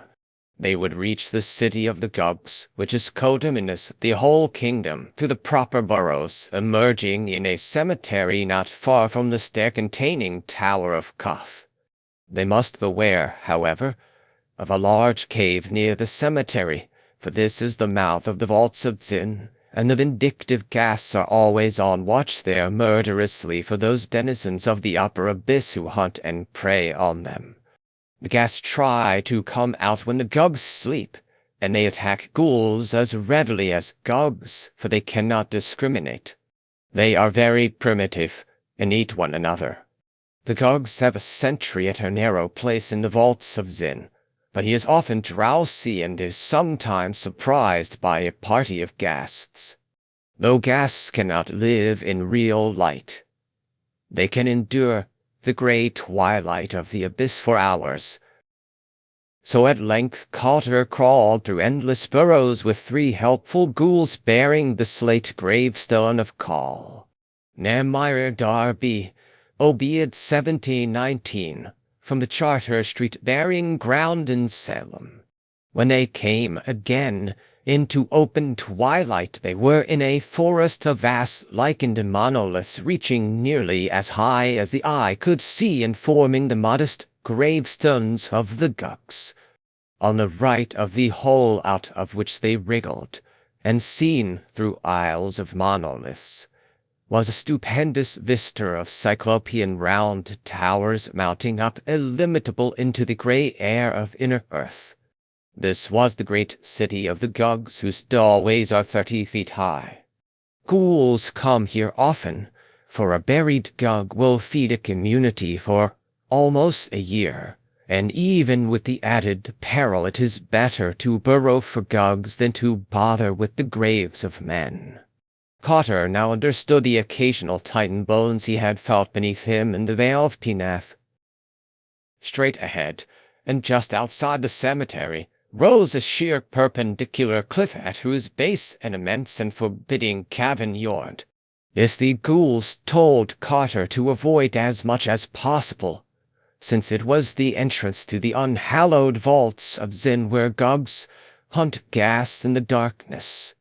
[SPEAKER 1] They would reach the city of the Gugs, which is codominous the whole kingdom, through the proper burrows, emerging in a cemetery not far from the stair-containing Tower of Koth. They must beware, however, of a large cave near the cemetery, for this is the mouth of the vaults of Zin, and the vindictive ghasts are always on watch there murderously for those denizens of the upper abyss who hunt and prey on them. The ghasts try to come out when the Gugs sleep, and they attack ghouls as readily as Gugs, for they cannot discriminate. They are very primitive, and eat one another. The Gugs have a sentry at a narrow place in the vaults of Zin, but he is often drowsy and is sometimes surprised by a party of ghasts. Though ghasts cannot live in real light, they can endure the grey twilight of the abyss for hours. So at length Carter crawled through endless burrows with 3 helpful ghouls bearing the slate gravestone of Call Namir Darby, Obed 1719, from the Charter Street burying ground in Salem. When they came again into open twilight, they were in a forest of vast lichened monoliths reaching nearly as high as the eye could see and forming the modest gravestones of the Gugs. On the right of the hole out of which they wriggled, and seen through aisles of monoliths, was a stupendous vista of cyclopean round towers mounting up illimitable into the grey air of inner earth. This was the great city of the Gugs, whose doorways are 30 feet high. Ghouls come here often, for a buried gug will feed a community for almost a year, and even with the added peril it is better to burrow for gugs than to bother with the graves of men. Carter now understood the occasional tightened bones he had felt beneath him in the Vale of Penath. Straight ahead, and just outside the cemetery, rose a sheer perpendicular cliff at whose base an immense and forbidding cavern yawned. This the ghouls told Carter to avoid as much as possible, since it was the entrance to the unhallowed vaults of Zin where gugs hunt gas in the darkness.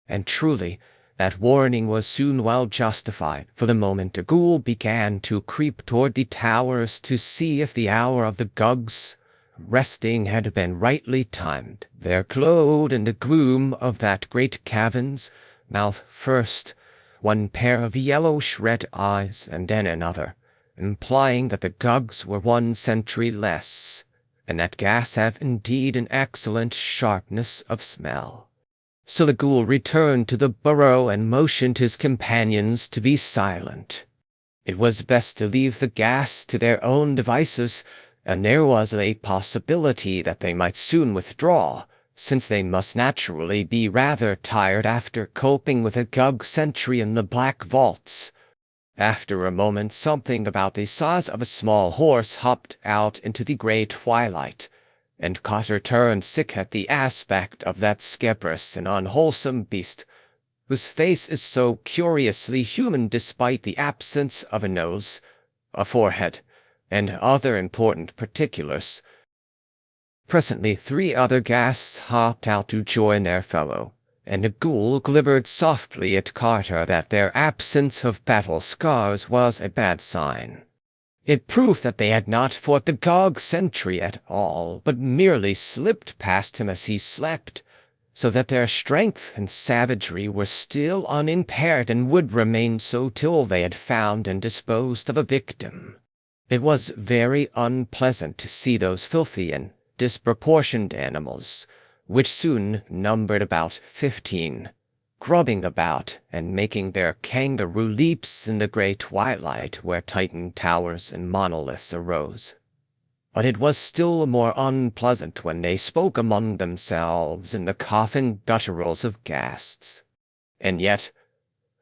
[SPEAKER 1] And truly, that warning was soon well justified, for the moment a ghoul began to creep toward the towers to see if the hour of the gugs' resting had been rightly timed. There glowed in the gloom of that great cavern's mouth first one pair of yellowish-red eyes, and then another, implying that the gugs were 1 century less, and that gas have indeed an excellent sharpness of smell. So the ghoul returned to the burrow and motioned his companions to be silent. It was best to leave the gas to their own devices, and there was a possibility that they might soon withdraw, since they must naturally be rather tired after coping with a gug sentry in the black vaults. After a moment, something about the size of a small horse hopped out into the grey twilight, and Carter turned sick at the aspect of that scabrous and unwholesome beast, whose face is so curiously human despite the absence of a nose, a forehead, and other important particulars. Presently 3 other ghasts hopped out to join their fellow, and a ghoul gibbered softly at Carter that their absence of battle scars was a bad sign. It proved that they had not fought the gug sentry at all, but merely slipped past him as he slept, so that their strength and savagery were still unimpaired and would remain so till they had found and disposed of a victim. It was very unpleasant to see those filthy and disproportioned animals, which soon numbered about 15, grubbing about and making their kangaroo leaps in the grey twilight where Titan towers and monoliths arose. But it was still more unpleasant when they spoke among themselves in the coughing gutturals of ghasts. And yet,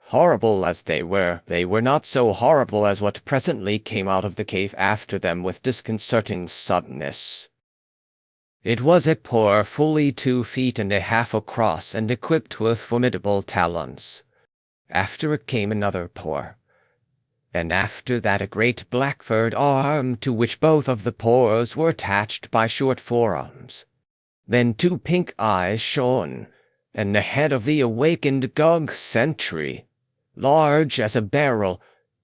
[SPEAKER 1] horrible as they were not so horrible as what presently came out of the cave after them with disconcerting suddenness. It was a paw fully 2 feet and a half across and equipped with formidable talons. After it came another paw, and after that a great black-furred arm to which both of the paws were attached by short forearms. Then 2 pink eyes shone, and the head of the awakened gug sentry, large as a barrel,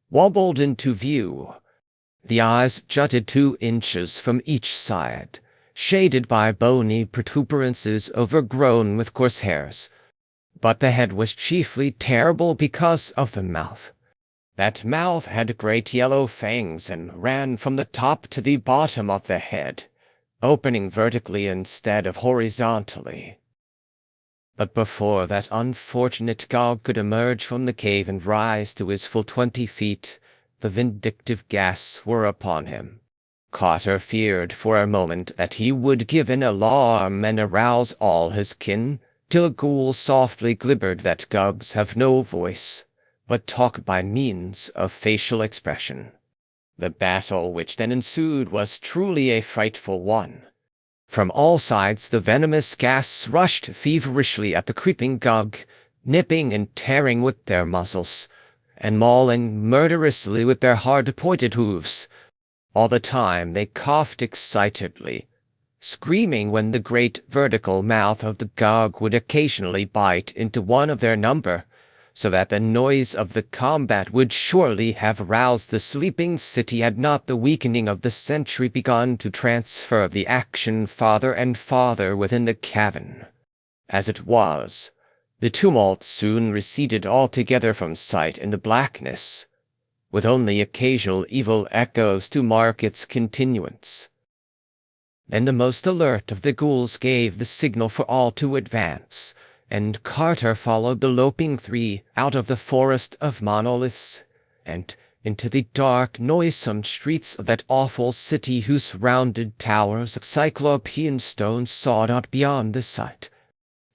[SPEAKER 1] wobbled into view. The eyes jutted 2 inches from each side, shaded by bony protuberances overgrown with coarse hairs. But the head was chiefly terrible because of the mouth. That mouth had great yellow fangs and ran from the top to the bottom of the head, opening vertically instead of horizontally. But before that unfortunate gug could emerge from the cave and rise to his full 20 feet, the vindictive ghasts were upon him. Carter feared for a moment that he would give an alarm and arouse all his kin, till a ghoul softly gibbered that gugs have no voice, but talk by means of facial expression. The battle which then ensued was truly a frightful one. From all sides the venomous ghasts rushed feverishly at the creeping gug, nipping and tearing with their muzzles, and mauling murderously with their hard-pointed hooves. All the time they coughed excitedly, screaming when the great vertical mouth of the gug would occasionally bite into one of their number, so that the noise of the combat would surely have roused the sleeping city had not the weakening of the sentry begun to transfer the action farther and farther within the cavern. As it was, the tumult soon receded altogether from sight in the blackness, with only occasional evil echoes to mark its continuance. Then the most alert of the ghouls gave the signal for all to advance, and Carter followed the loping 3 out of the forest of monoliths, and into the dark, noisome streets of that awful city whose rounded towers of cyclopean stone sawed out beyond the sight.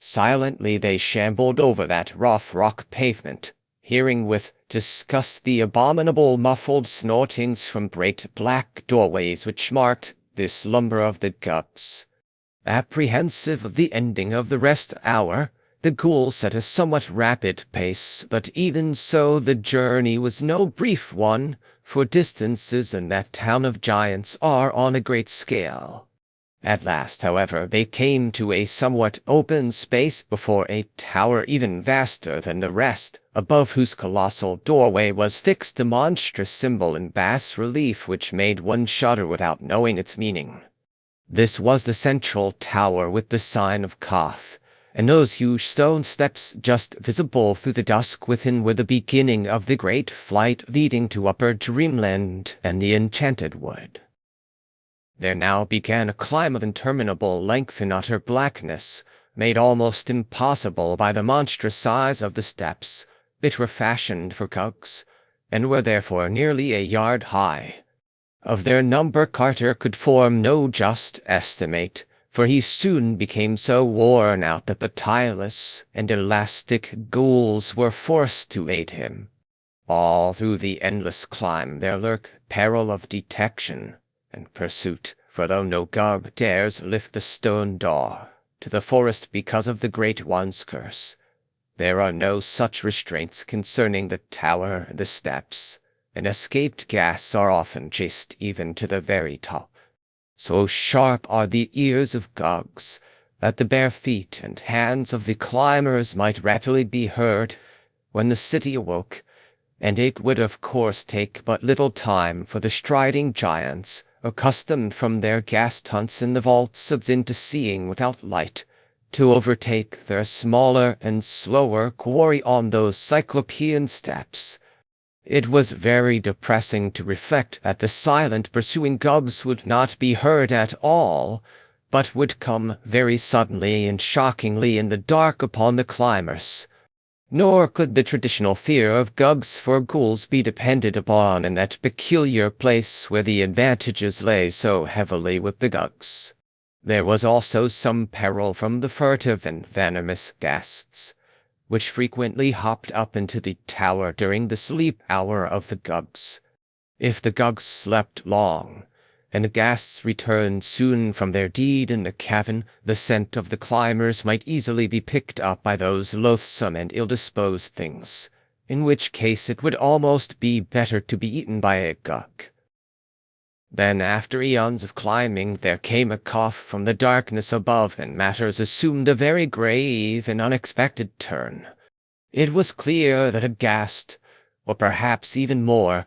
[SPEAKER 1] Silently they shambled over that rough rock pavement, hearing with disgust the abominable muffled snortings from great black doorways which marked the slumber of the Gugs. Apprehensive of the ending of the rest hour, the ghouls set a somewhat rapid pace, but even so the journey was no brief one, for distances in that town of giants are on a great scale. At last, however, they came to a somewhat open space before a tower even vaster than the rest, above whose colossal doorway was fixed a monstrous symbol in bas relief which made one shudder without knowing its meaning. This was the central tower with the sign of Koth, and those huge stone steps just visible through the dusk within were the beginning of the great flight leading to Upper Dreamland and the Enchanted Wood. There now began a climb of interminable length in utter blackness, made almost impossible by the monstrous size of the steps, which were fashioned for Gugs, and were therefore nearly a yard high. Of their number Carter could form no just estimate, for he soon became so worn out that the tireless and elastic ghouls were forced to aid him. All through the endless climb there lurked peril of detection and pursuit, for though no Gug dares lift the stone door to the forest because of the Great One's curse, there are no such restraints concerning the tower and the steps, and escaped gas are often chased even to the very top. So sharp are the ears of Gugs that the bare feet and hands of the climbers might rapidly be heard when the city awoke, and it would of course take but little time for the striding giants, accustomed from their gas hunts in the vaults of into seeing without light, to overtake their smaller and slower quarry on those cyclopean steps. It was very depressing to reflect that the silent pursuing Gugs would not be heard at all, but would come very suddenly and shockingly in the dark upon the climbers. Nor could the traditional fear of Gugs for ghouls be depended upon in that peculiar place where the advantages lay so heavily with the Gugs. There was also some peril from the furtive and venomous ghasts, which frequently hopped up into the tower during the sleep hour of the Gugs. If the Gugs slept long, and the ghasts returned soon from their deed in the cavern, the scent of the climbers might easily be picked up by those loathsome and ill-disposed things, in which case it would almost be better to be eaten by a Gug. Then, after eons of climbing, there came a cough from the darkness above, and matters assumed a very grave and unexpected turn. It was clear that a ghast, or perhaps even more,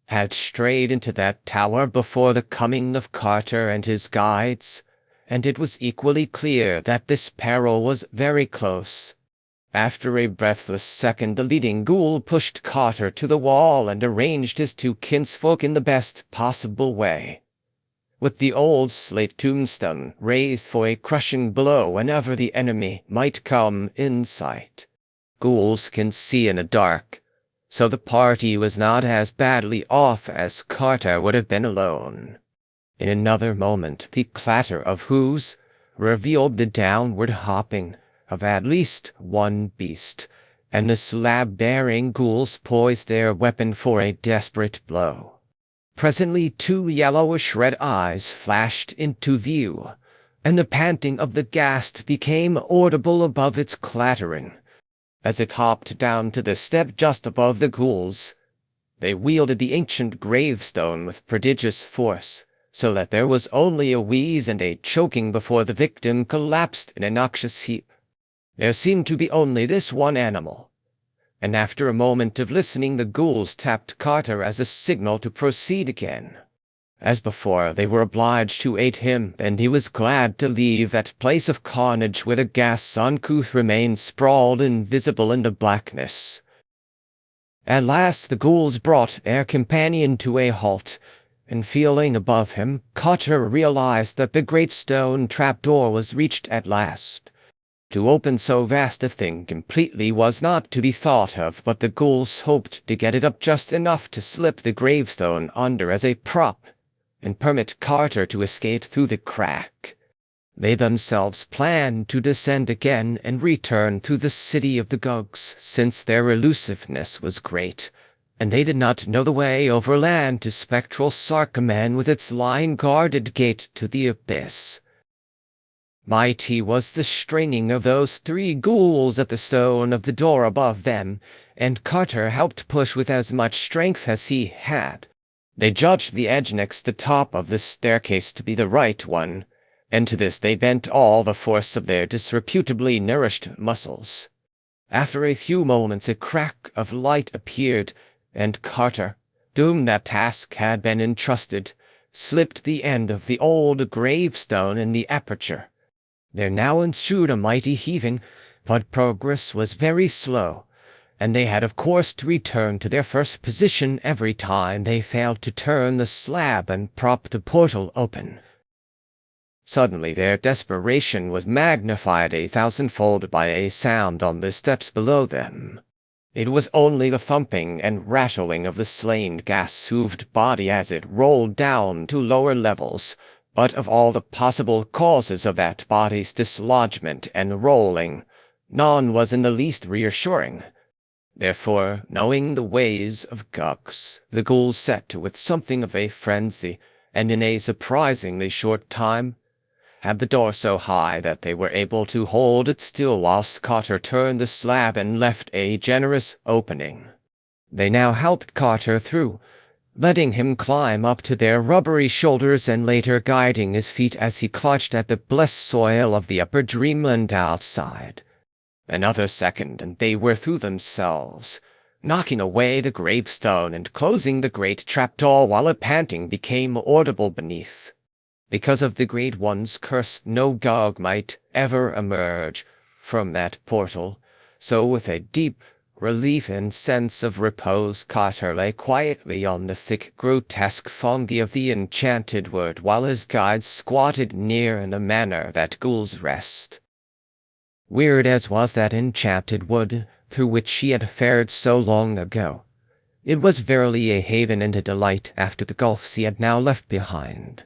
[SPEAKER 1] had strayed into that tower before the coming of Carter and his guides, and it was equally clear that this peril was very close. After a breathless second, the leading ghoul pushed Carter to the wall and arranged his two kinsfolk in the best possible way, with the old slate tombstone raised for a crushing blow whenever the enemy might come in sight. Ghouls can see in the dark, so the party was not as badly off as Carter would have been alone. In another moment the clatter of hoofs revealed the downward hopping of at least one beast, and the slab-bearing ghouls poised their weapon for a desperate blow. Presently 2 yellowish red eyes flashed into view, and the panting of the ghast became audible above its clattering. As it hopped down to the step just above the ghouls, they wielded the ancient gravestone with prodigious force, so that there was only a wheeze and a choking before the victim collapsed in a noxious heap. There seemed to be only this one animal, and after a moment of listening the ghouls tapped Carter as a signal to proceed again. As before, they were obliged to aid him, and he was glad to leave that place of carnage where the ghast's uncouth remains sprawled invisible in the blackness. At last the ghouls brought their companion to a halt, and feeling above him, Carter realized that the great stone trapdoor was reached at last. To open so vast a thing completely was not to be thought of, but the ghouls hoped to get it up just enough to slip the gravestone under as a prop, and permit Carter to escape through the crack. They themselves planned to descend again and return to the city of the Gugs, since their elusiveness was great, and they did not know the way overland to spectral Sarkaman with its lion-guarded gate to the abyss. Mighty was the straining of those 3 ghouls at the stone of the door above them, and Carter helped push with as much strength as he had. They judged the edge next the top of the staircase to be the right one, and to this they bent all the force of their disreputably nourished muscles. After a few moments a crack of light appeared, and Carter, to whom that task had been entrusted, slipped the end of the old gravestone in the aperture. There now ensued a mighty heaving, but progress was very slow, and they had of course to return to their first position every time they failed to turn the slab and prop the portal open. Suddenly their desperation was magnified 1,000-fold by a sound on the steps below them. It was only the thumping and rattling of the slain gas-hooved body as it rolled down to lower levels, but of all the possible causes of that body's dislodgment and rolling, none was in the least reassuring. Therefore, knowing the ways of Gugs, the ghouls set to with something of a frenzy, and in a surprisingly short time, had the door so high that they were able to hold it still whilst Carter turned the slab and left a generous opening. They now helped Carter through, letting him climb up to their rubbery shoulders and later guiding his feet as he clutched at the blessed soil of the upper dreamland outside. Another second and they were through themselves, knocking away the gravestone and closing the great trapdoor while a panting became audible beneath. Because of the Great One's curse, no Gug might ever emerge from that portal, so with a deep relief and sense of repose, Carter lay quietly on the thick, grotesque fungi of the enchanted wood, while his guides squatted near in the manner that ghouls rest. Weird as was that enchanted wood, through which she had fared so long ago, it was verily a haven and a delight after the gulfs he had now left behind.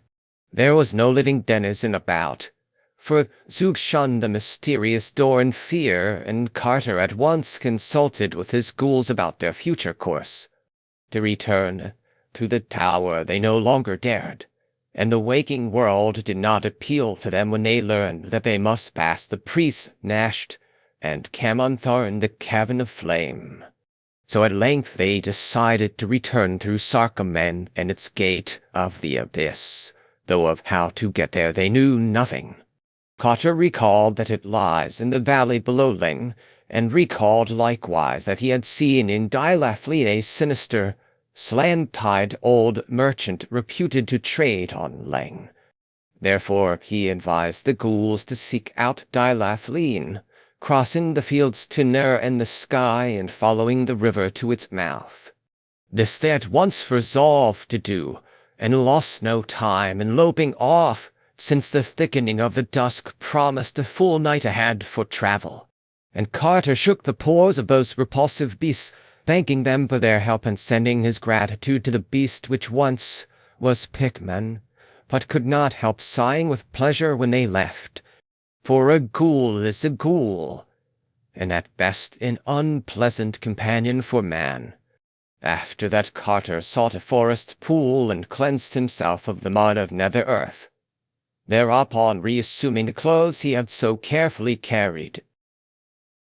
[SPEAKER 1] There was no living denizen about, for Zug shunned the mysterious door in fear, and Carter at once consulted with his ghouls about their future course. To return to the tower they no longer dared, and the waking world did not appeal to them when they learned that they must pass the priest Nasht and Kamanthar in the cavern of flame. So at length they decided to return through Sarkaman and its gate of the abyss, though of how to get there they knew nothing. Carter recalled that it lies in the valley below Ling, and recalled likewise that he had seen in Dilathleen a sinister, slant-eyed old merchant reputed to trade on Ling. Therefore he advised the ghouls to seek out Dilathleen, crossing the fields to Nur and the sky and following the river to its mouth. This they at once resolved to do, and lost no time in loping off, since the thickening of the dusk promised a full night ahead for travel. And Carter shook the paws of those repulsive beasts, thanking them for their help and sending his gratitude to the beast which once was Pikmin, but could not help sighing with pleasure when they left. For a ghoul is a ghoul, and at best an unpleasant companion for man. After that Carter sought a forest pool and cleansed himself of the mud of Nether Earth. Thereupon, reassuming the clothes he had so carefully carried,